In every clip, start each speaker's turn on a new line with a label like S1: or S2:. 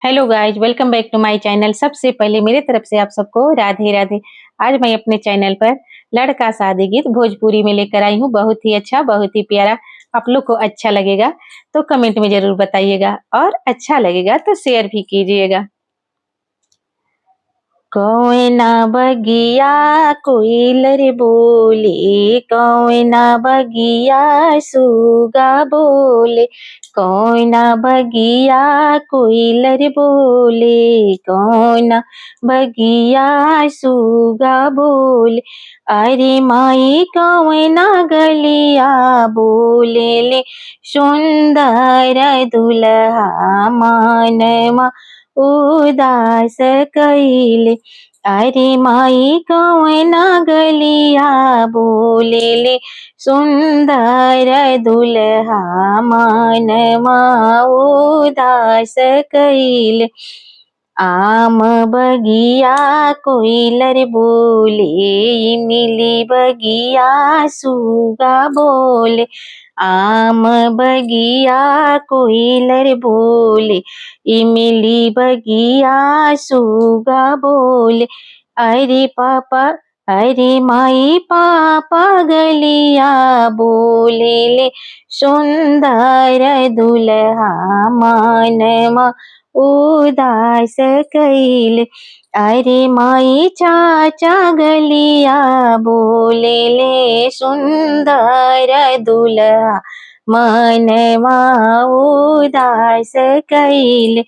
S1: Hello guys, welcome back to my channel. सबसे पहले मेरे तरफ से आप सबको राधे राधे। आज मैं अपने चैनल पर लड़का शादी गीत भोजपुरी में लेकर आई हूँ। बहुत ही अच्छा, बहुत ही प्यारा। आप लोग को अच्छा लगेगा तो कमेंट में जरूर बताइएगा और अच्छा लगेगा तो शेयर भी कीजिएगा। कोयना बगिया कोयलर बोले, कोयना बगिया सुगा बोले, कोयना बगिया कोयलर बोले, कोयना बगिया सुगा बोले। अरे माई कोयना गलिया बोले ले, सुंदर दुल्हा मानमा उदास कैले। अरे माई कौना गलिया बोले ले, सुंदर दुल्हा मानमा उदास कैले। आम बगिया कोयलर बोले, इमली बगिया सुगा बोले, आम बगिया कोयलर बोले, इमली बगिया सुगा बोले। अरे पापा, अरे माई पापा गलिया बोले ले, सुंदर दुल्हा मानमा उदास कैले। अरे माई चाचा गलिया बोले ले, सुंदर दुल्हा मनवा उदास कैले।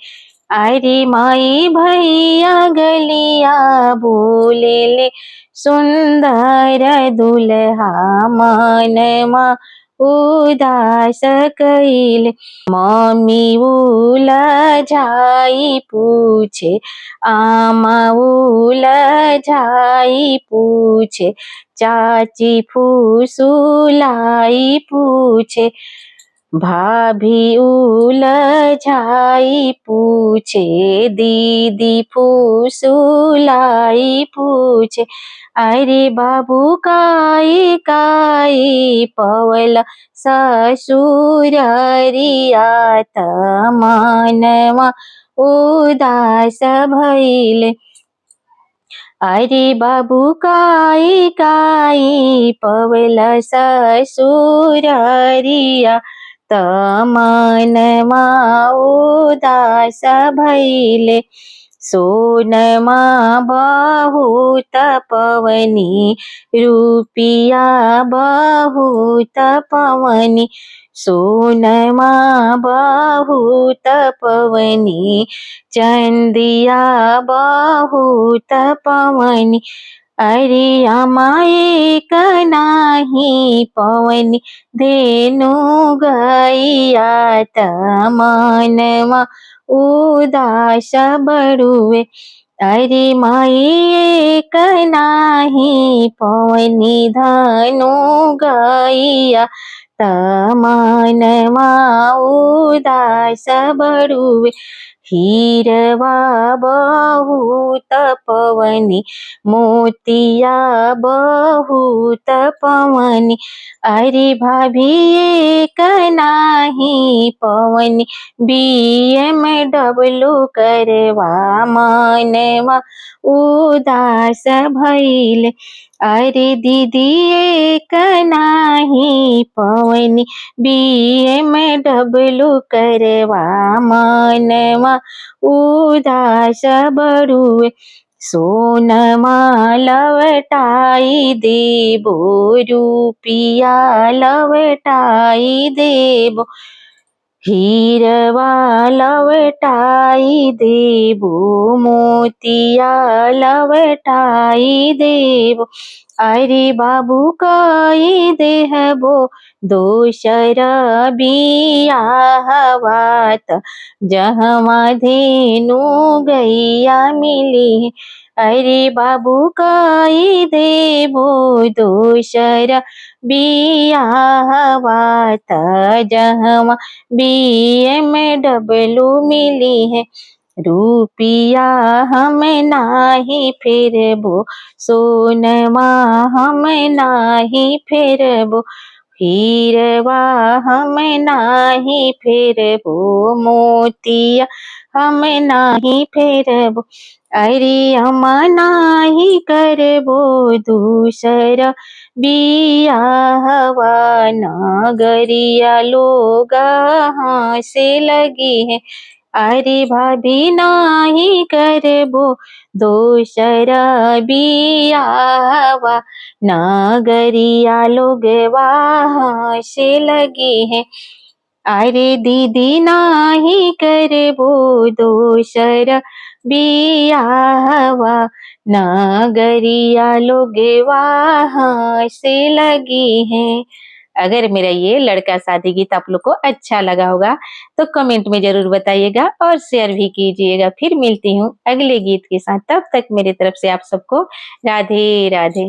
S1: अरे माई भैया गलिया बोले ले, सुंदर दुल्हा मनवा उदास कैले। मम्मी उलझाई पूछे, आमा उलझाई पूछे, चाची फुसुलाई पूछे, भाभी उलझाई पूछे, दीदी फुसुलाई पूछे। अरे बाबू काई काई पवला ससुररिया त मनवा उदास भइले। अरे बाबू काई काई पवला ससुररिया त मनवा उदास भइले। सोनमा बहुत पवनी, रुपिया बहुत पवनी, सोनमा बहुत पवनी, चंदिया बहुत पवनी। अरे आमा एक नाही पवनी, धेनु गैया त मनवा उदास बड़ुए। अरे माई एक नाही पवनी, धनु गैया त मनवा उदास बड़ुए। हीरवा बहुत पवनी, मोतिया बहुत पवनी। अरे भाभी एक नाही पवनी, BMW करवा मनवा उदास भइले। अरे दीदी एक नाही पवनी, BMW करवा मनवा उदास बड़ुए। सोनमा लवटाई देबो, रुपिया लवटाई देबो, हीरवा लवटाई देबो, मोतिया लवटाई देबो। अरे बाबू कई देहबो दोसर बियाहवात, जहवा धेनु गैया मिली। अरे बाबू कई देबो दोसर बियाहवात, जहवा BMW मिली है। रुपिया हम नाही फेरबो, सोनमा हम नाही फेरबो, हीरवा हम नाही फेरबो, मोतिया हम नाही फेरबो, अरे हम नाही करबो दूसरा बियाहवा। नगरिया लोग हंसे लगी है, अरे भाभी नाही करबो दोसरा बियाहवा। नगरिया लोगवा हंसे लगी है, अरे दीदी नाही करबो दोसरा बियाहवा। नगरिया लोगवा हंसे लगी है। अगर मेरा ये लड़का शादी गीत आप लोग को अच्छा लगा होगा तो कमेंट में जरूर बताइएगा और शेयर भी कीजिएगा। फिर मिलती हूँ अगले गीत के साथ, तब तक मेरी तरफ से आप सबको राधे राधे।